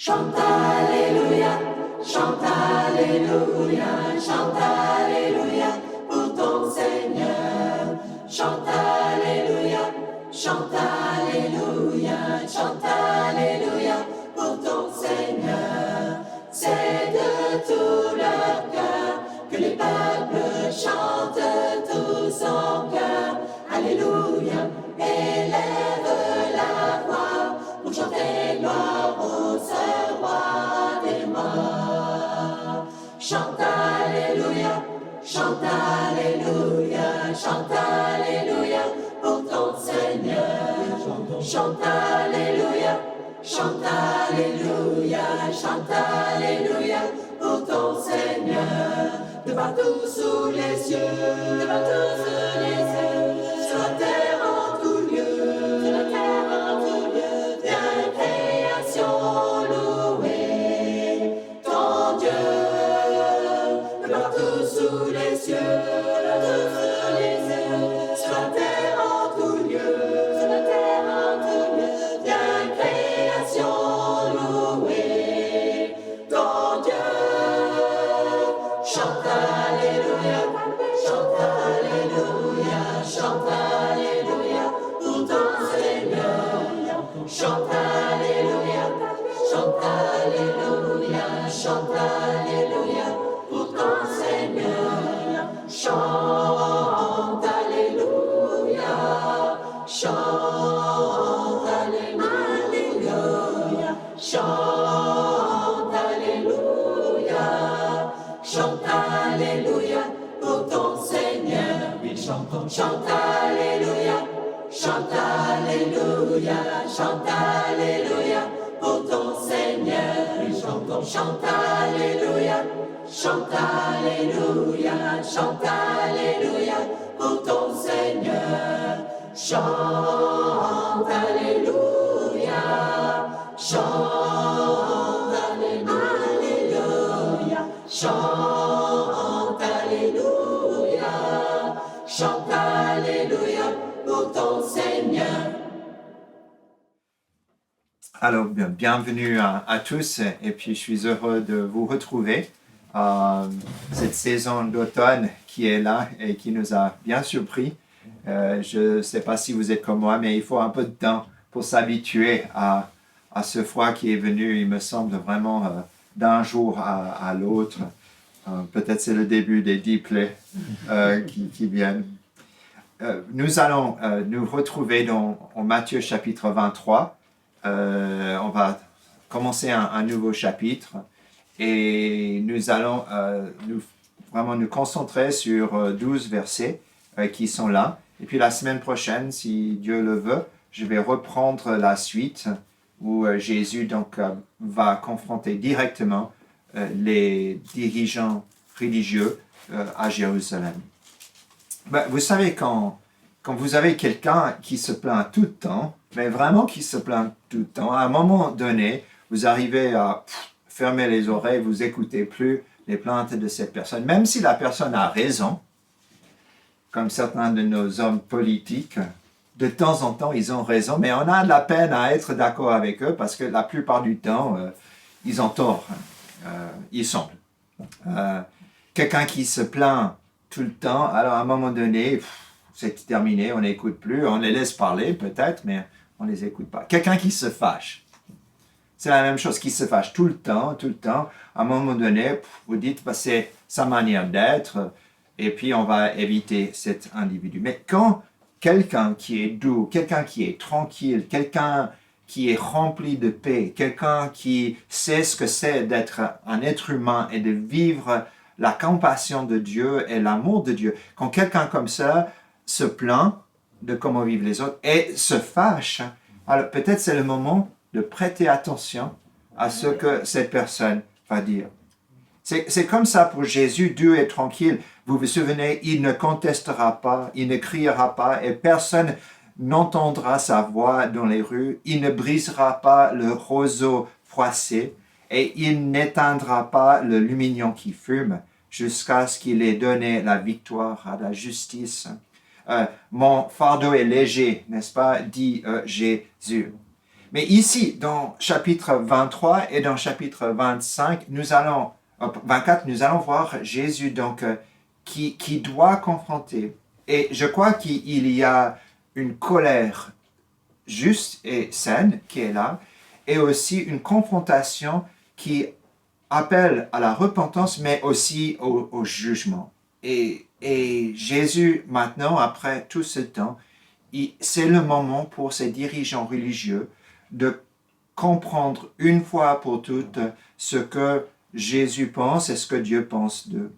Chante Alléluia, chante Alléluia, chante Alléluia pour ton Seigneur. Chante Alléluia, chante Alléluia, chante Alléluia pour ton Seigneur. C'est de tout leur cœur que les peuples chantent tous en cœur. Alléluia, élève la voix pour chanter gloire au seul roi des morts. Chante Alléluia, chante Alléluia, chante Alléluia pour ton Seigneur. Chante Alléluia, chante Alléluia, chante Alléluia pour ton Seigneur. De partout sous les cieux, de partout sous les cieux, sur la terre en tout lieu, sur la terre en tout lieu, de création louée, ton Dieu. De partout sous les cieux, de partout sous les cieux, sur la terre en tout lieu, sur la terre en tout lieu, de création louée, ton Dieu. Chante Alléluia, chante Alléluia, chante Alléluia pour ton Seigneur. Chante Alléluia, chante Alléluia, chante Alléluia pour ton Seigneur. Chante Alléluia, chante Alléluia, chante Alléluia. Chante Alléluia pour ton Seigneur. Oui, chantons. Chante Alléluia, chante Alléluia, chante Alléluia pour ton Seigneur. Oui, chantons. Chante Alléluia, chante Alléluia, chante Alléluia pour ton Seigneur. Chante Alléluia, chante Alléluia, chante Alléluia, chante Alléluia pour ton Seigneur. Alors, bienvenue à tous et puis je suis heureux de vous retrouver. Cette saison d'automne qui est là et qui nous a bien surpris. Je ne sais pas si vous êtes comme moi, mais il faut un peu de temps pour s'habituer à ce froid qui est venu, il me semble vraiment d'un jour à l'autre. Peut-être c'est le début des 10 plaies qui viennent. Nous allons nous retrouver en Matthieu chapitre 23. On va commencer un nouveau chapitre et nous allons nous concentrer sur 12 versets qui sont là. Et puis la semaine prochaine, si Dieu le veut, je vais reprendre la suite où Jésus va confronter directement les dirigeants religieux à Jérusalem. Vous savez, quand vous avez quelqu'un qui se plaint tout le temps, mais vraiment qui se plaint tout le temps, à un moment donné, vous arrivez à fermer les oreilles, vous n'écoutez plus les plaintes de cette personne, même si la personne a raison, comme certains de nos hommes politiques, de temps en temps, ils ont raison, mais on a de la peine à être d'accord avec eux parce que la plupart du temps, ils ont tort, il semble. Quelqu'un qui se plaint tout le temps, alors à un moment donné, c'est terminé, on n'écoute plus, on les laisse parler peut-être, mais on ne les écoute pas. Quelqu'un qui se fâche, c'est la même chose, qui se fâche tout le temps, à un moment donné, vous dites, c'est sa manière d'être, et puis on va éviter cet individu. Mais quand quelqu'un qui est doux, quelqu'un qui est tranquille, quelqu'un qui est rempli de paix, quelqu'un qui sait ce que c'est d'être un être humain et de vivre la compassion de Dieu et l'amour de Dieu, quand quelqu'un comme ça se plaint de comment vivent les autres et se fâche, alors peut-être c'est le moment de prêter attention à ce que cette personne va dire. C'est comme ça pour Jésus, Dieu est tranquille. Vous vous souvenez, il ne contestera pas, il ne criera pas et personne n'entendra sa voix dans les rues. Il ne brisera pas le roseau froissé et il n'éteindra pas le lumignon qui fume jusqu'à ce qu'il ait donné la victoire à la justice. Mon fardeau est léger, n'est-ce pas, dit Jésus. Mais ici, dans chapitre 23 et dans chapitre 25, 24, nous allons voir Jésus donc, qui doit confronter. Et je crois qu'il y a une colère juste et saine qui est là, et aussi une confrontation qui appelle à la repentance, mais aussi au jugement. Et Jésus, maintenant, après tout ce temps, c'est le moment pour ces dirigeants religieux de comprendre une fois pour toutes ce que Jésus pense et ce que Dieu pense d'eux.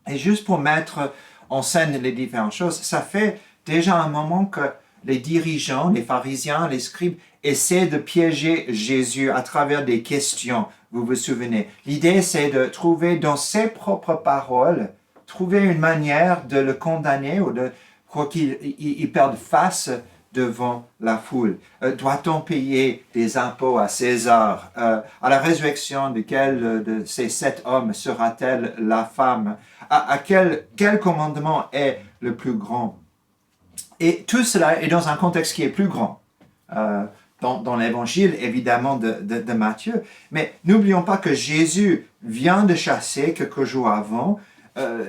Et juste pour mettre en scène les différentes choses, ça fait déjà un moment que les dirigeants, les pharisiens, les scribes essaient de piéger Jésus à travers des questions, vous vous souvenez. L'idée, c'est de trouver dans ses propres paroles, trouver une manière de le condamner ou pour qu'il perde face devant la foule. Doit-on payer des impôts à César? À la résurrection de quel de ces 7 hommes sera-t-elle la femme? À quel commandement est le plus grand? Et tout cela est dans un contexte qui est plus grand, dans l'évangile évidemment de Matthieu. Mais n'oublions pas que Jésus vient de chasser quelques jours avant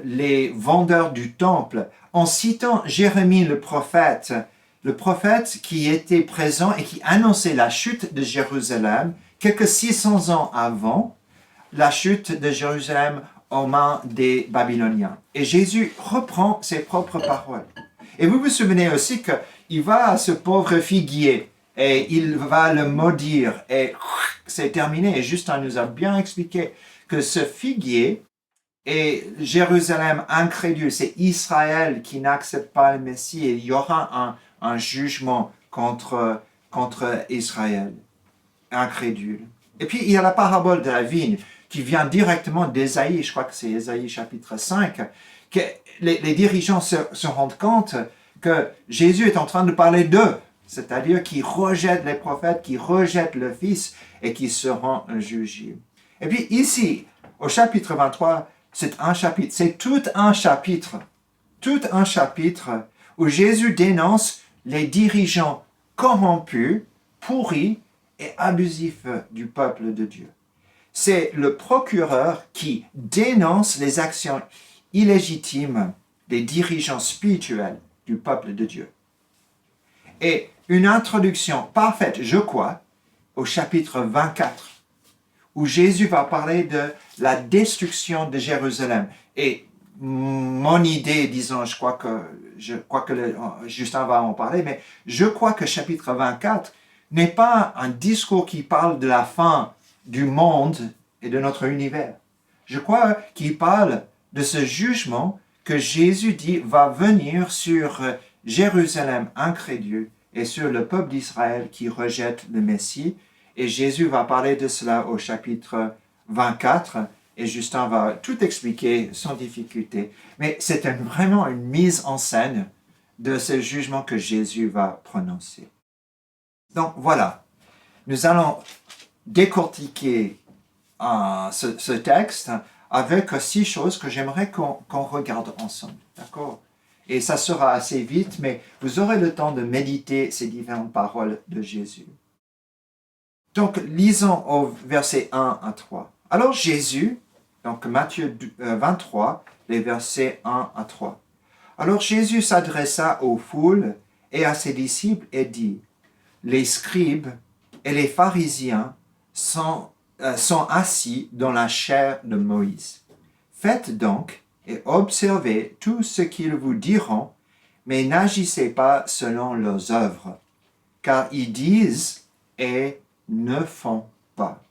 les vendeurs du temple en citant Jérémie le prophète qui était présent et qui annonçait la chute de Jérusalem quelques 600 ans avant la chute de Jérusalem aux mains des Babyloniens. Et Jésus reprend ses propres paroles. Et vous vous souvenez aussi qu'il va à ce pauvre figuier et il va le maudire et c'est terminé. Et Justin nous a bien expliqué que ce figuier est Jérusalem incrédule, c'est Israël qui n'accepte pas le Messie et il y aura un jugement contre Israël incrédule. Et puis il y a la parabole de la vigne qui vient directement d'Ésaïe, je crois que c'est Ésaïe chapitre 5, que les dirigeants se rendent compte que Jésus est en train de parler d'eux, c'est-à-dire qu'ils rejettent les prophètes, qu'ils rejettent le Fils et qui seront jugés. Et puis ici, au chapitre 23, c'est tout un chapitre où Jésus dénonce les dirigeants corrompus, pourris et abusifs du peuple de Dieu. C'est le procureur qui dénonce les actions illégitimes des dirigeants spirituels du peuple de Dieu. Et une introduction parfaite, je crois, au chapitre 24, où Jésus va parler de la destruction de Jérusalem. Et mon idée, disons, je crois que Justin va en parler, mais je crois que chapitre 24 n'est pas un discours qui parle de la fin du monde et de notre univers. Je crois qu'il parle de ce jugement que Jésus dit va venir sur Jérusalem incrédule et sur le peuple d'Israël qui rejette le Messie. Et Jésus va parler de cela au chapitre 24 et Justin va tout expliquer sans difficulté. Mais c'est vraiment une mise en scène de ce jugement que Jésus va prononcer. Donc voilà, nous allons décortiquer ce texte avec 6 choses que j'aimerais qu'on regarde ensemble, d'accord? Et ça sera assez vite, mais vous aurez le temps de méditer ces différentes paroles de Jésus. Donc, lisons au verset 1 à 3. Alors Jésus, donc Matthieu 23, les versets 1 à 3. Alors Jésus s'adressa aux foules et à ses disciples et dit, « Les scribes et les pharisiens sont assis dans la chaire de Moïse. Faites donc et observez tout ce qu'ils vous diront, mais n'agissez pas selon leurs œuvres, car ils disent et ne font pas. »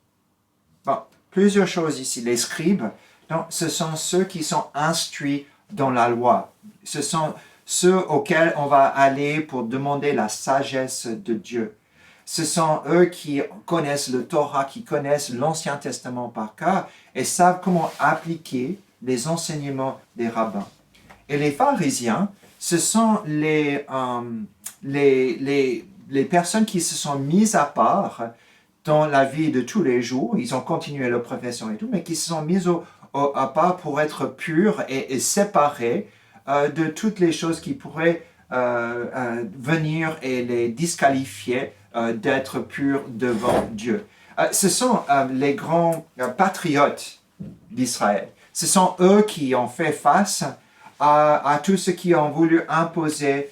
Bon, plusieurs choses ici. Les scribes, donc, ce sont ceux qui sont instruits dans la loi. Ce sont ceux auxquels on va aller pour demander la sagesse de Dieu. Ce sont eux qui connaissent le Torah, qui connaissent l'Ancien Testament par cœur et savent comment appliquer les enseignements des rabbins. Et les pharisiens, ce sont les personnes qui se sont mises à part dans la vie de tous les jours. Ils ont continué leur profession et tout, mais qui se sont mises à part pour être purs et séparés de toutes les choses qui pourraient venir et les disqualifier d'être purs devant Dieu. Ce sont les grands patriotes d'Israël. Ce sont eux qui ont fait face à tous ceux qui ont voulu imposer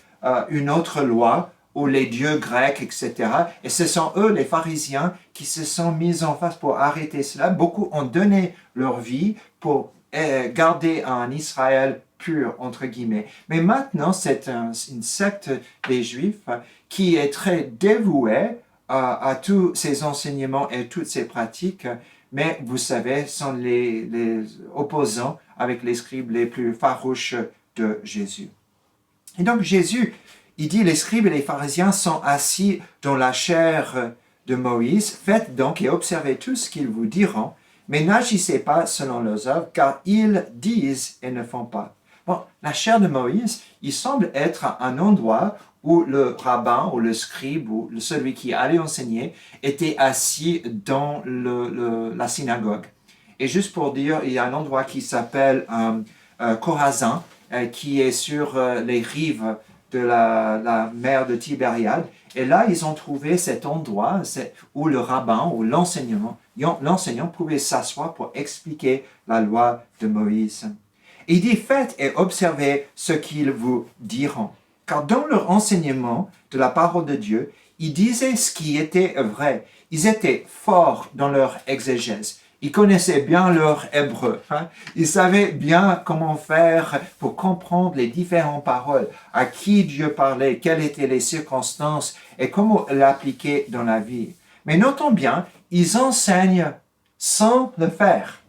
une autre loi ou les dieux grecs, etc. Et ce sont eux, les pharisiens, qui se sont mis en face pour arrêter cela. Beaucoup ont donné leur vie pour garder un Israël pur, entre guillemets. Mais maintenant, c'est une secte des Juifs qui est très dévouée à tous ces enseignements et toutes ces pratiques, mais vous savez, sont les opposants avec les scribes les plus farouches de Jésus. Et donc Jésus, il dit, les scribes et les pharisiens sont assis dans la chair de Moïse, faites donc et observez tout ce qu'ils vous diront, mais n'agissez pas selon leurs œuvres, car ils disent et ne font pas. Bon, la chair de Moïse, il semble être un endroit où le rabbin ou le scribe ou celui qui allait enseigner était assis dans la synagogue. Et juste pour dire, il y a un endroit qui s'appelle Chorazin, qui est sur les rives de la mer de Tibériade. Et là, ils ont trouvé cet endroit où le rabbin ou l'enseignant pouvait s'asseoir pour expliquer la loi de Moïse. Il dit, faites et observez ce qu'ils vous diront. Car dans leur enseignement de la parole de Dieu, ils disaient ce qui était vrai. Ils étaient forts dans leur exégèse. Ils connaissaient bien leur hébreu. Ils savaient bien comment faire pour comprendre les différentes paroles, à qui Dieu parlait, quelles étaient les circonstances et comment l'appliquer dans la vie. Mais notons bien, ils enseignent sans le faire.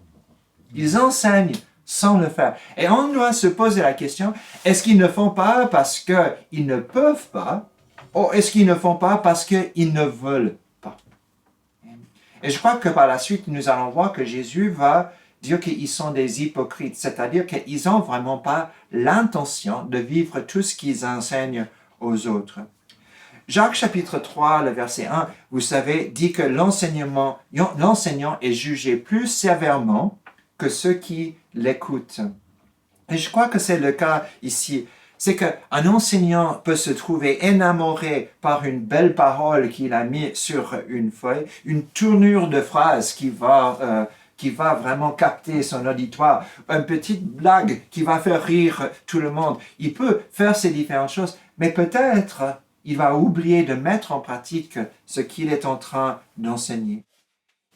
Ils enseignent sans le faire. Et on doit se poser la question, est-ce qu'ils ne font pas parce qu'ils ne peuvent pas, ou est-ce qu'ils ne font pas parce qu'ils ne veulent pas? Et je crois que par la suite, nous allons voir que Jésus va dire qu'ils sont des hypocrites, c'est-à-dire qu'ils n'ont vraiment pas l'intention de vivre tout ce qu'ils enseignent aux autres. Jacques chapitre 3, le verset 1, vous savez, dit que l'enseignant est jugé plus sévèrement que ceux qui l'écoutent. Et je crois que c'est le cas ici. C'est qu'un enseignant peut se trouver énamoré par une belle parole qu'il a mise sur une feuille, une tournure de phrase qui va vraiment capter son auditoire, une petite blague qui va faire rire tout le monde. Il peut faire ces différentes choses, mais peut-être il va oublier de mettre en pratique ce qu'il est en train d'enseigner.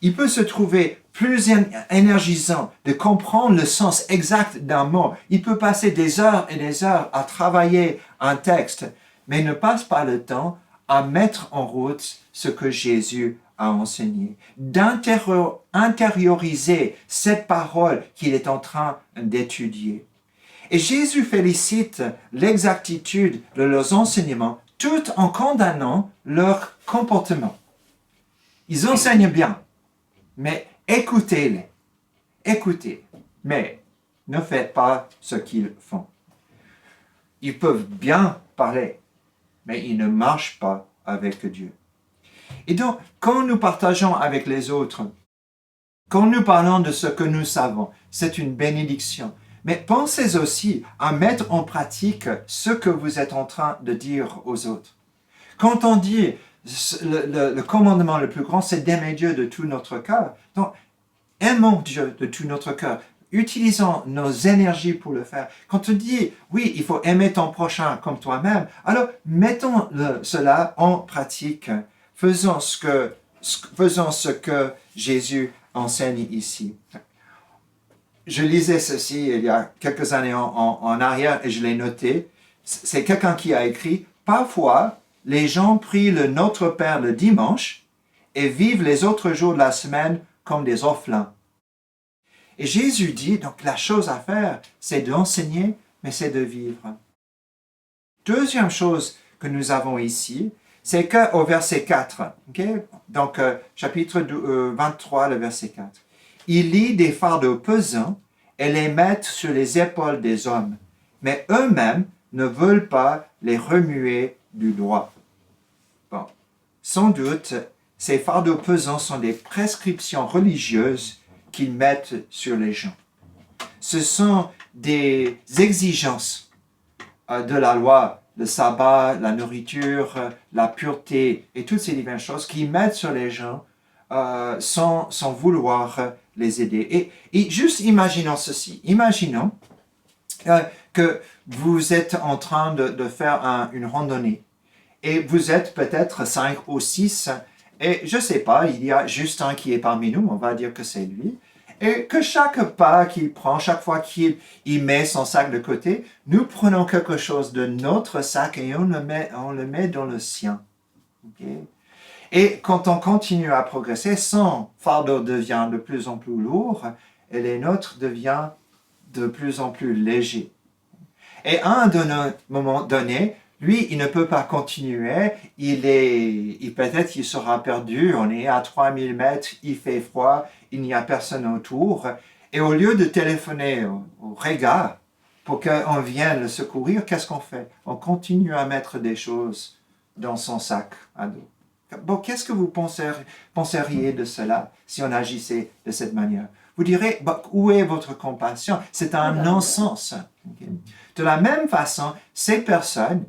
Il peut se trouver plus énergisant de comprendre le sens exact d'un mot. Il peut passer des heures et des heures à travailler un texte, mais ne passe pas le temps à mettre en route ce que Jésus a enseigné, d'intérioriser cette parole qu'il est en train d'étudier. Et Jésus félicite l'exactitude de leurs enseignements tout en condamnant leur comportement. Ils enseignent bien, mais écoutez-les, mais ne faites pas ce qu'ils font. Ils peuvent bien parler, mais ils ne marchent pas avec Dieu. Et donc, quand nous partageons avec les autres, quand nous parlons de ce que nous savons, c'est une bénédiction. Mais pensez aussi à mettre en pratique ce que vous êtes en train de dire aux autres. Quand on dit le commandement le plus grand, c'est d'aimer Dieu de tout notre cœur. Donc, aimons Dieu de tout notre cœur. Utilisons nos énergies pour le faire. Quand on dit, oui, il faut aimer ton prochain comme toi-même, alors mettons cela en pratique. Faisons ce que Jésus enseigne ici. Je lisais ceci il y a quelques années en arrière et je l'ai noté. C'est quelqu'un qui a écrit, parfois, les gens prient le Notre Père le dimanche et vivent les autres jours de la semaine comme des orphelins. Et Jésus dit, donc la chose à faire, c'est d'enseigner, mais c'est de vivre. Deuxième chose que nous avons ici, c'est qu'au verset 4, donc chapitre 23, le verset 4, il lit des fardeaux pesants et les met sur les épaules des hommes, mais eux-mêmes ne veulent pas les remuer du doigt. Bon, sans doute, ces fardeaux pesants sont des prescriptions religieuses qu'ils mettent sur les gens. Ce sont des exigences de la loi le sabbat, la nourriture, la pureté et toutes ces diverses choses qui mettent sur les gens sans vouloir les aider. Et juste imaginons ceci. Imaginons que vous êtes en train de faire une randonnée et vous êtes peut-être 5 ou 6 et je ne sais pas, il y a Justin qui est parmi nous, on va dire que c'est lui, et que chaque pas qu'il prend, chaque fois qu'il met son sac de côté, nous prenons quelque chose de notre sac et on le met dans le sien. Okay? Et quand on continue à progresser, son fardeau devient de plus en plus lourd et les nôtres deviennent de plus en plus légers. Et à un moment donné, lui, il ne peut pas continuer, peut-être qu'il sera perdu, on est à 3000 mètres, il fait froid, il n'y a personne autour, et au lieu de téléphoner au regard pour qu'on vienne le secourir, qu'est-ce qu'on fait? On continue à mettre des choses dans son sac à dos. Bon, qu'est-ce que vous penseriez de cela si on agissait de cette manière? Vous direz, où est votre compassion? C'est un non-sens. Okay? De la même façon, ces personnes,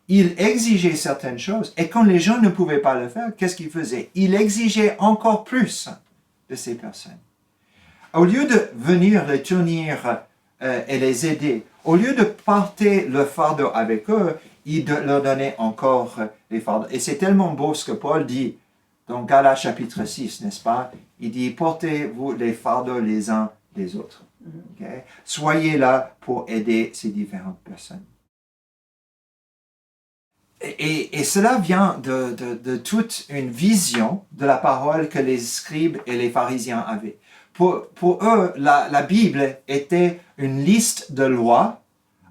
ils exigeaient certaines choses, et quand les gens ne pouvaient pas le faire, qu'est-ce qu'ils faisaient? Ils exigeaient encore plus de ces personnes. Au lieu de venir les tenir et les aider, au lieu de porter le fardeau avec eux, ils leur donnaient encore les fardeaux. Et c'est tellement beau ce que Paul dit dans Galates chapitre 6, n'est-ce pas? Il dit, portez-vous les fardeaux les uns des autres. Okay? Soyez là pour aider ces différentes personnes. Et cela vient de toute une vision de la parole que les scribes et les pharisiens avaient. Pour eux, la Bible était une liste de lois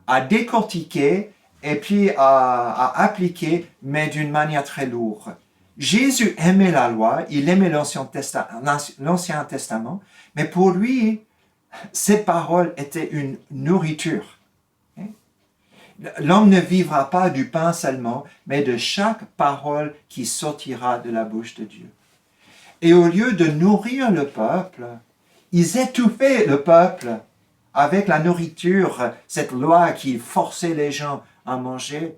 à décortiquer et puis à appliquer, mais d'une manière très lourde. Jésus aimait la loi, il aimait l'Ancien Testament, mais pour lui, cette parole était une nourriture. L'homme ne vivra pas du pain seulement, mais de chaque parole qui sortira de la bouche de Dieu. Et au lieu de nourrir le peuple, ils étouffaient le peuple avec la nourriture, cette loi qui forçait les gens à manger.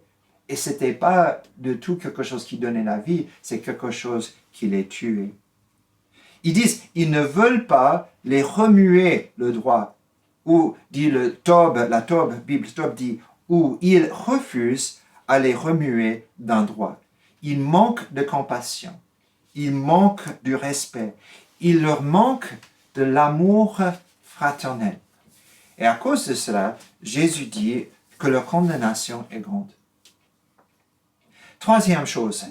Et ce n'était pas de tout quelque chose qui donnait la vie, c'est quelque chose qui les tuait. Ils disent, ils ne veulent pas les remuer le droit. Ou dit la Bible Tob dit, où ils refusent à les remuer d'un droit. Ils manquent de compassion, ils manquent du respect, il leur manque de l'amour fraternel. Et à cause de cela, Jésus dit que leur condamnation est grande. Troisième chose,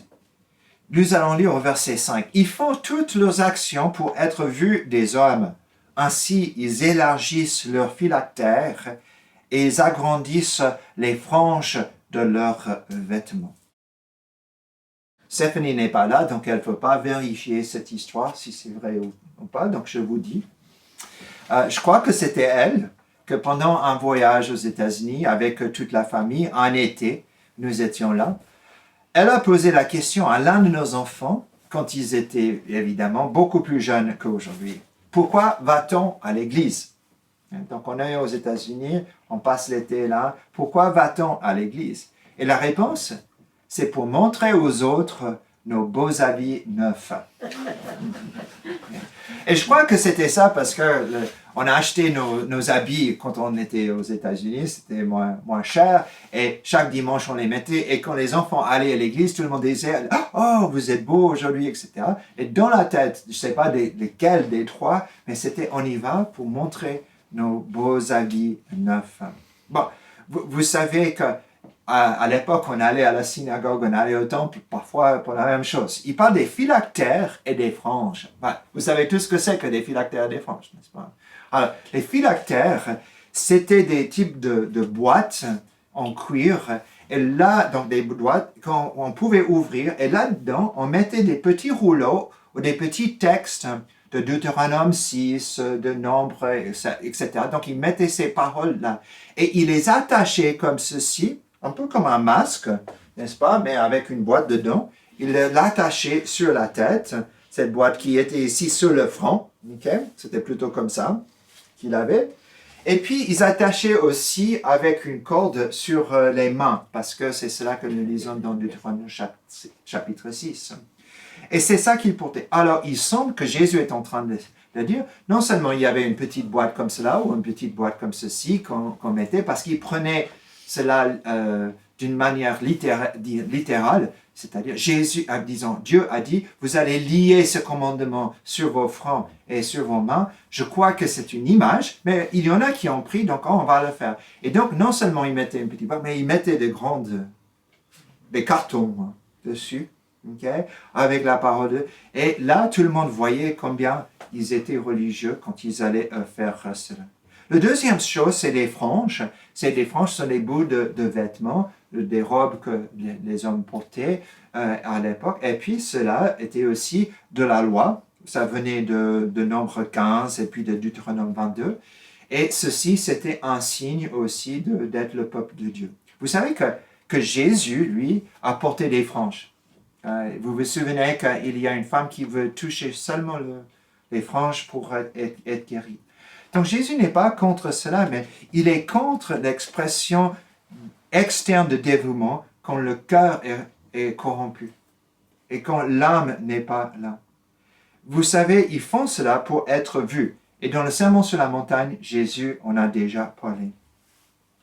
nous allons lire au verset 5. Ils font toutes leurs actions pour être vus des hommes. Ainsi, ils élargissent leurs phylactères et ils agrandissent les franges de leurs vêtements. Stéphanie n'est pas là, donc elle ne peut pas vérifier cette histoire, si c'est vrai ou pas, donc je vous dis. Je crois que c'était elle, que pendant un voyage aux États-Unis avec toute la famille, en été, nous étions là, elle a posé la question à l'un de nos enfants, quand ils étaient évidemment beaucoup plus jeunes qu'aujourd'hui. Pourquoi va-t-on à l'église? Donc on est aux États-Unis, on passe l'été là. Pourquoi va-t-on à l'église? Et la réponse, c'est pour montrer aux autres nos beaux habits neufs. Et je crois que c'était ça parce que on a acheté nos habits quand on était aux États-Unis, c'était moins cher, et chaque dimanche on les mettait, et quand les enfants allaient à l'église, tout le monde disait « Oh, vous êtes beaux aujourd'hui, etc. » Et dans la tête, je ne sais pas lesquels des trois, mais c'était on y va pour montrer nos beaux habits neufs. Bon, vous savez que à l'époque, on allait à la synagogue, on allait au temple, parfois pour la même chose. Il parle des phylactères et des franges. Vous savez tout ce que c'est que des phylactères et des franges, n'est-ce pas? Alors, les phylactères, c'était des types de boîtes en cuir. Et là, donc des boîtes qu'on pouvait ouvrir. Et là-dedans, on mettait des petits rouleaux ou des petits textes de Deutéronome 6, de Nombre, etc. Donc, ils mettaient ces paroles-là. Et ils les attachaient comme ceci, un peu comme un masque, n'est-ce pas, mais avec une boîte dedans. Il l'attachait sur la tête, cette boîte qui était ici sur le front. Okay? C'était plutôt comme ça qu'il avait. Et puis, ils attachaient aussi avec une corde sur les mains, parce que c'est cela que nous lisons dans Deutéronome chapitre 6. Et c'est ça qu'ils portaient. Alors, il semble que Jésus est en train de dire, non seulement il y avait une petite boîte comme cela, ou une petite boîte comme ceci qu'on mettait, parce qu'il prenait cela d'une manière littérale, c'est-à-dire Dieu a dit, vous allez lier ce commandement sur vos fronts et sur vos mains. Je crois que c'est une image, mais il y en a qui ont pris, donc on va le faire. Et donc, non seulement ils mettaient une petite boîte, mais ils mettaient des cartons dessus, okay, avec la parole de Dieu. Et là, tout le monde voyait combien ils étaient religieux quand ils allaient faire cela. La deuxième chose, c'est les franges. Les franges sont des bouts de vêtements, des robes que les hommes portaient à l'époque. Et puis, cela était aussi de la loi. Ça venait de Nombre 15 et puis de Deutéronome 22. Et ceci, c'était un signe aussi d'être le peuple de Dieu. Vous savez que Jésus, lui, a porté des franges. Vous vous souvenez qu'il y a une femme qui veut toucher seulement les franges pour être guérie. Donc Jésus n'est pas contre cela, mais il est contre l'expression externe de dévouement quand le cœur est corrompu et quand l'âme n'est pas là. Vous savez, ils font cela pour être vus. Et dans le Sermon sur la montagne, Jésus en a déjà parlé.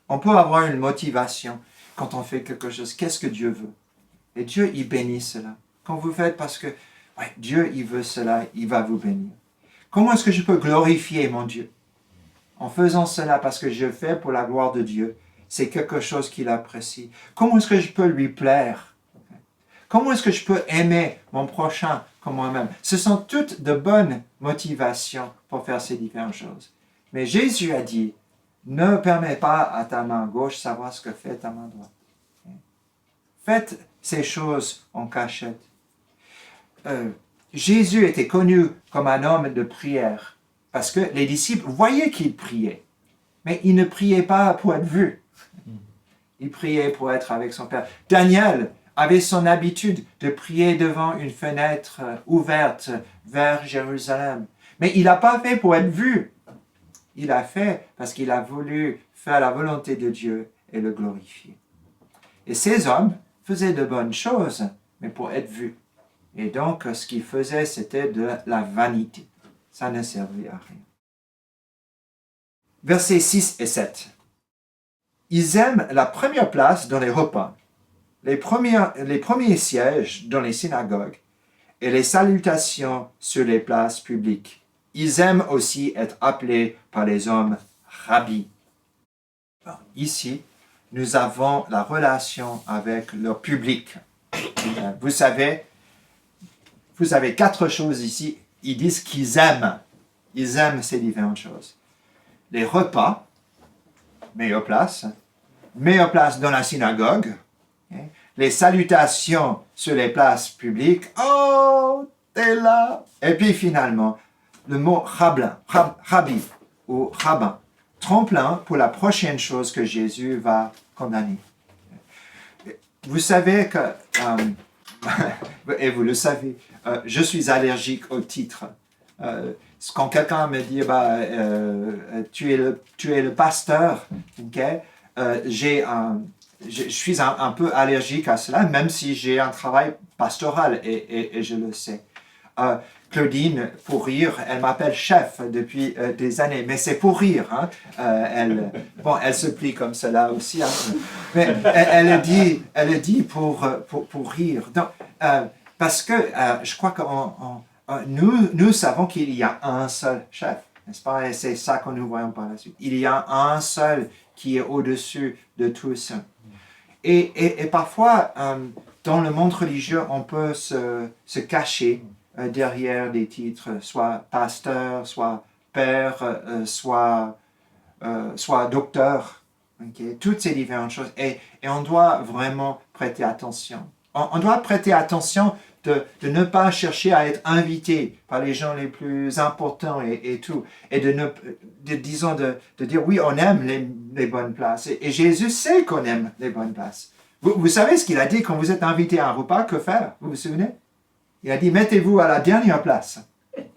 On peut avoir une motivation quand on fait quelque chose. Qu'est-ce que Dieu veut? Et Dieu, il bénit cela. Quand vous faites parce que Dieu, il veut cela, il va vous bénir. Comment est-ce que je peux glorifier mon Dieu? En faisant cela parce que je fais pour la gloire de Dieu, c'est quelque chose qu'il apprécie. Comment est-ce que je peux lui plaire? Comment est-ce que je peux aimer mon prochain comme moi-même? Ce sont toutes de bonnes motivations pour faire ces différentes choses. Mais Jésus a dit, ne permets pas à ta main gauche savoir ce que fait ta main droite. Faites ces choses en cachette. Jésus était connu comme un homme de prière. Parce que les disciples voyaient qu'il priait, mais il ne priait pas pour être vu. Il priait pour être avec son Père. Daniel avait son habitude de prier devant une fenêtre ouverte vers Jérusalem. Mais il n'a pas fait pour être vu. Il a fait parce qu'il a voulu faire la volonté de Dieu et le glorifier. Et ces hommes faisaient de bonnes choses, mais pour être vus. Et donc, ce qu'ils faisaient, c'était de la vanité. Ça ne servait à rien. Versets 6 et 7. Ils aiment la première place dans les repas, les premiers sièges dans les synagogues et les salutations sur les places publiques. Ils aiment aussi être appelés par les hommes rabbis. Ici, nous avons la relation avec leur public. Vous avez 4 choses ici. Ils disent qu'ils aiment. Ils aiment ces différentes choses. Les repas, meilleure place dans la synagogue, les salutations sur les places publiques, oh, t'es là. Et puis finalement, le mot rabbi ou rabbin, tremplin pour la prochaine chose que Jésus va condamner. Vous savez que, et vous le savez, je suis allergique au titre. Quand quelqu'un me dit tu es le pasteur, okay? Je suis un peu allergique à cela, même si j'ai un travail pastoral et je le sais. Claudine, pour rire, elle m'appelle chef depuis des années, mais c'est pour rire. Hein? Elle se plie comme cela aussi, hein? Mais elle dit pour rire. Donc, parce que je crois que nous savons qu'il y a un seul chef, n'est-ce pas? Et c'est ça que nous voyons par la suite. Il y a un seul qui est au-dessus de tous. Et parfois, dans le monde religieux, on peut se cacher derrière des titres, soit pasteur, soit père, soit docteur. Okay? Toutes ces différentes choses. Et on doit vraiment prêter attention. On doit prêter attention de ne pas chercher à être invité par les gens les plus importants et tout. Et de dire oui, on aime les bonnes places. Et Jésus sait qu'on aime les bonnes places. Vous savez ce qu'il a dit quand vous êtes invité à un repas, que faire? Vous vous souvenez? Il a dit, mettez-vous à la dernière place.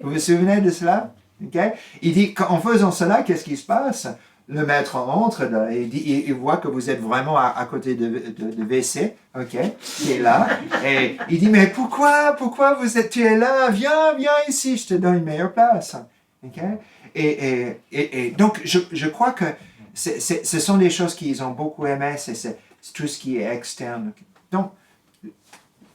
Vous vous souvenez de cela? Okay? Il dit qu'en faisant cela, qu'est-ce qui se passe? le maître entre là, et il voit que vous êtes vraiment à côté de WC, ok, il est là, et il dit, mais pourquoi tu es là, viens ici, je te donne une meilleure place, ok. Et donc, je crois que ce sont des choses qu'ils ont beaucoup aimé, c'est tout ce qui est externe. Donc,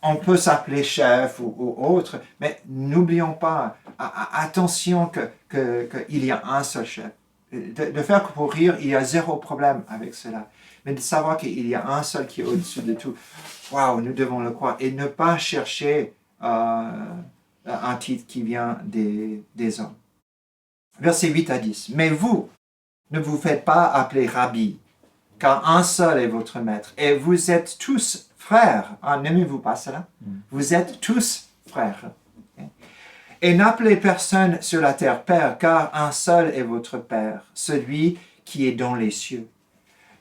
on peut s'appeler chef ou autre, mais n'oublions pas, attention qu'il y a un seul chef. De faire que pour rire, il y a zéro problème avec cela. Mais de savoir qu'il y a un seul qui est au-dessus de tout, waouh, nous devons le croire. Et ne pas chercher un titre qui vient des hommes. Versets 8 à 10. Mais vous, ne vous faites pas appeler rabbi, car un seul est votre maître. Et vous êtes tous frères. Ah, n'aimez-vous pas cela? Vous êtes tous frères. Et n'appelez personne sur la terre Père, car un seul est votre Père, celui qui est dans les cieux.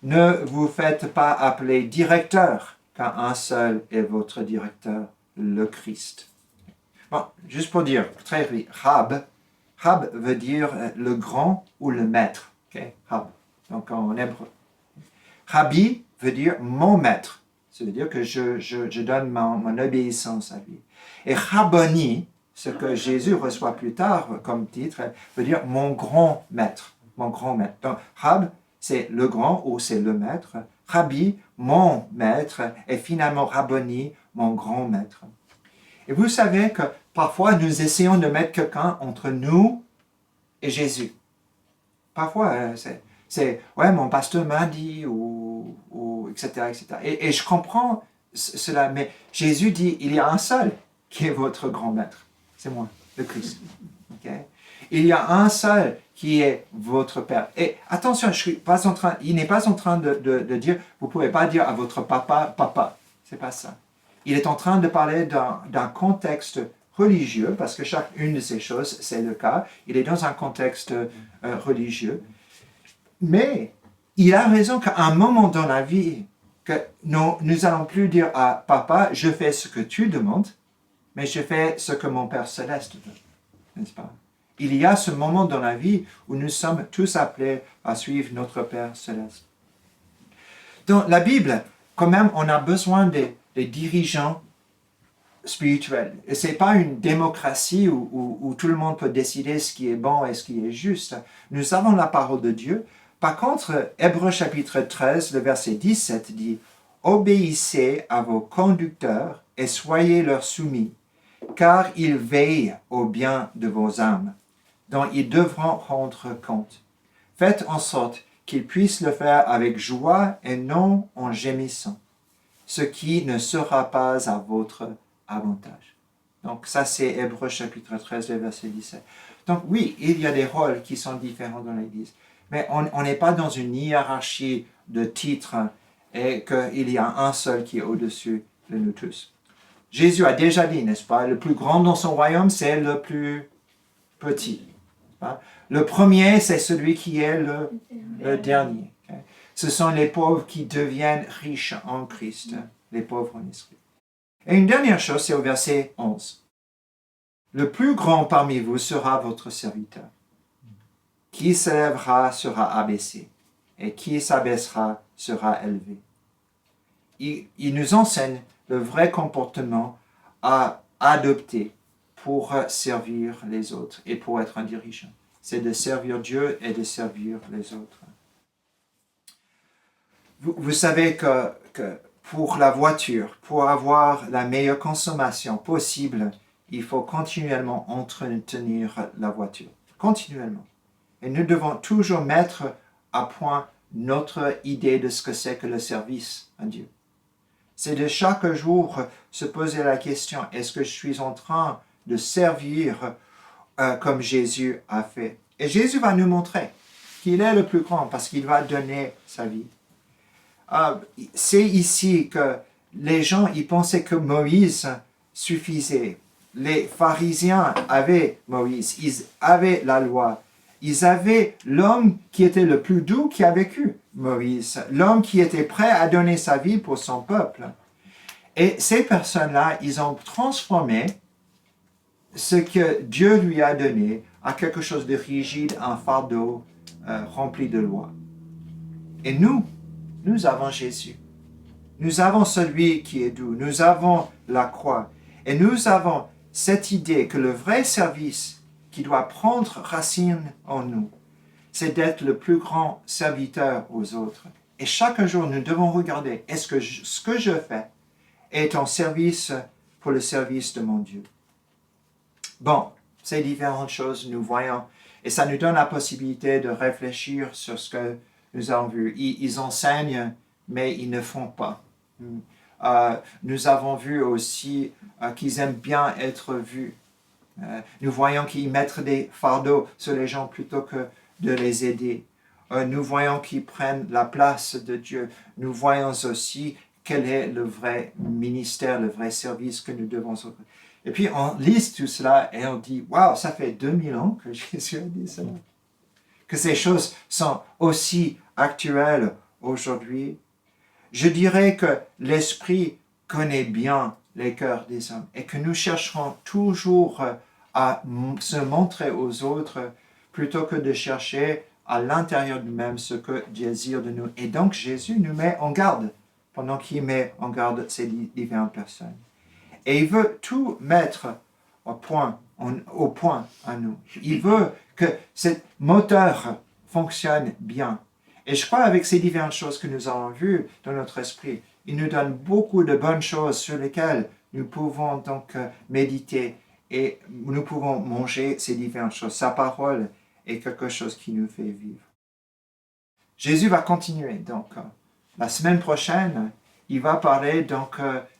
Ne vous faites pas appeler directeur, car un seul est votre directeur, le Christ. Bon, juste pour dire, très vite, Rab veut dire le grand ou le maître. Okay? Rab, donc en hébreu. Rabbi veut dire mon maître. Ça veut dire que je donne mon obéissance à lui. Et Rabboni, ce que Jésus reçoit plus tard comme titre, veut dire mon grand maître. Mon grand maître. Donc, Rab, c'est le grand ou c'est le maître. Rabbi, mon maître. Et finalement, Rabboni, mon grand maître. Et vous savez que parfois, nous essayons de mettre quelqu'un entre nous et Jésus. Parfois, c'est ouais, mon pasteur m'a dit, ou etc., etc. Et je comprends cela, mais Jésus dit, il y a un seul qui est votre grand maître. C'est moi, le Christ. Okay? Il y a un seul qui est votre Père. Et attention, il n'est pas en train de dire, vous ne pouvez pas dire à votre papa. C'est pas ça. Il est en train de parler d'un contexte religieux, parce que chacune de ces choses, c'est le cas. Il est dans un contexte religieux. Mais il a raison qu'à un moment dans la vie, que nous n'allons plus dire à papa, je fais ce que tu demandes, mais je fais ce que mon Père Céleste veut. N'est-ce pas? Il y a ce moment dans la vie où nous sommes tous appelés à suivre notre Père Céleste. Dans la Bible, quand même, on a besoin des dirigeants spirituels. Et ce n'est pas une démocratie où tout le monde peut décider ce qui est bon et ce qui est juste. Nous avons la parole de Dieu. Par contre, Hébreux chapitre 13, le verset 17 dit « Obéissez à vos conducteurs et soyez leur soumis, car ils veillent au bien de vos âmes, dont ils devront rendre compte. Faites en sorte qu'ils puissent le faire avec joie et non en gémissant, ce qui ne sera pas à votre avantage. » Donc ça c'est Hébreux chapitre 13, le verset 17. Donc oui, il y a des rôles qui sont différents dans l'Église. Mais on n'est pas dans une hiérarchie de titres et qu'il y a un seul qui est au-dessus de nous tous. Jésus a déjà dit, n'est-ce pas, le plus grand dans son royaume, c'est le plus petit. Le premier, c'est celui qui est le dernier. Okay? Ce sont les pauvres qui deviennent riches en Christ, les pauvres en esprit. Et une dernière chose, c'est au verset 11. Le plus grand parmi vous sera votre serviteur. Qui s'élèvera sera abaissé, et qui s'abaissera sera élevé. Il nous enseigne le vrai comportement à adopter pour servir les autres et pour être un dirigeant. C'est de servir Dieu et de servir les autres. Vous savez que pour la voiture, pour avoir la meilleure consommation possible, il faut continuellement entretenir la voiture. Continuellement. Et nous devons toujours mettre à point notre idée de ce que c'est que le service à Dieu. C'est de chaque jour se poser la question, est-ce que je suis en train de servir comme Jésus a fait? Et Jésus va nous montrer qu'il est le plus grand parce qu'il va donner sa vie. C'est ici que les gens, ils pensaient que Moïse suffisait. Les pharisiens avaient Moïse, ils avaient la loi. Ils avaient l'homme qui était le plus doux qui a vécu, Moïse, l'homme qui était prêt à donner sa vie pour son peuple. Et ces personnes-là, ils ont transformé ce que Dieu lui a donné à quelque chose de rigide, un fardeau, rempli de loi. Et nous avons Jésus. Nous avons celui qui est doux. Nous avons la croix. Et nous avons cette idée que le vrai service qui doit prendre racine en nous, c'est d'être le plus grand serviteur aux autres. Et chaque jour, nous devons regarder, est-ce que ce que je fais est en service pour le service de mon Dieu? Bon, ces différentes choses, nous voyons, et ça nous donne la possibilité de réfléchir sur ce que nous avons vu. Ils enseignent, mais ils ne font pas. Nous avons vu aussi qu'ils aiment bien être vus. Nous voyons qu'ils mettent des fardeaux sur les gens plutôt que de les aider. Nous voyons qu'ils prennent la place de Dieu. Nous voyons aussi quel est le vrai ministère, le vrai service que nous devons offrir. Et puis on lit tout cela et on dit, waouh, ça fait 2000 ans que Jésus a dit cela. Que ces choses sont aussi actuelles aujourd'hui. Je dirais que l'Esprit connaît bien les cœurs des hommes et que nous chercherons toujours à se montrer aux autres plutôt que de chercher à l'intérieur de nous-mêmes ce que Dieu désire de nous. Et donc Jésus nous met en garde pendant qu'il met en garde ces différentes personnes. Et il veut tout mettre au point à nous. Il veut que ce moteur fonctionne bien. Et je crois avec ces différentes choses que nous avons vues dans notre esprit, il nous donne beaucoup de bonnes choses sur lesquelles nous pouvons donc méditer et nous pouvons manger ces différentes choses. Sa parole est quelque chose qui nous fait vivre. Jésus va continuer. Donc, la semaine prochaine, il va parler donc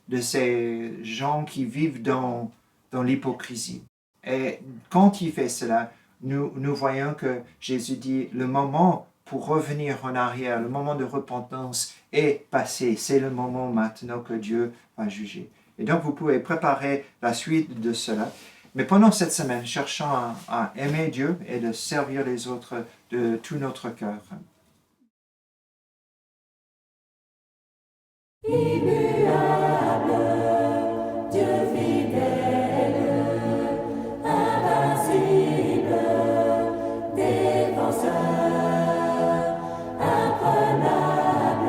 de ces gens qui vivent dans l'hypocrisie. Et quand il fait cela, nous voyons que Jésus dit le moment pour revenir en arrière, le moment de repentance est passé. C'est le moment maintenant que Dieu va juger. Et donc, vous pouvez préparer la suite de cela. Mais pendant cette semaine, cherchons à aimer Dieu et de servir les autres de tout notre cœur. Immuable, Dieu fidèle, invincible, défenseur, imprenable,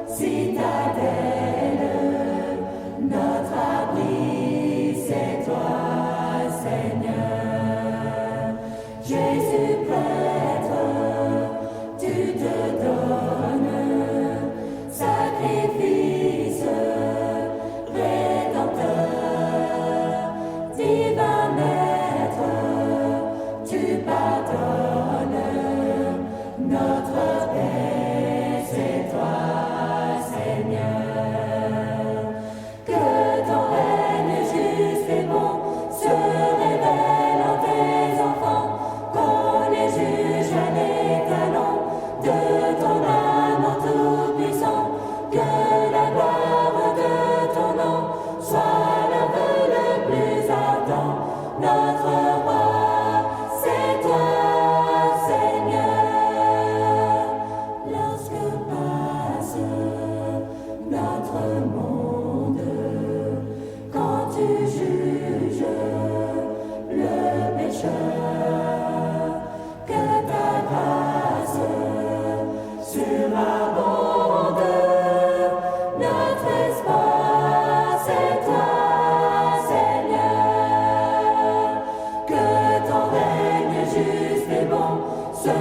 citadelle, notre abri, c'est toi, Seigneur. Jésus prêtre, tu te donnes. Sacrifice rédempteur, divin maître, tu pardonnes. Notre paix, c'est toi, Seigneur. Que ton règne juste et bon se révèle en tes enfants, qu'on les juge à l'étalon de ton amour tout-puissant. Que la gloire de ton nom soit leur vœu le plus ardent. Notre roi, c'est toi, Seigneur. Lorsque passe notre monde, quand tu juges le pécheur, que ta grâce surabonde. Notre espoir, c'est toi, Seigneur. Que ton règne juste et bon se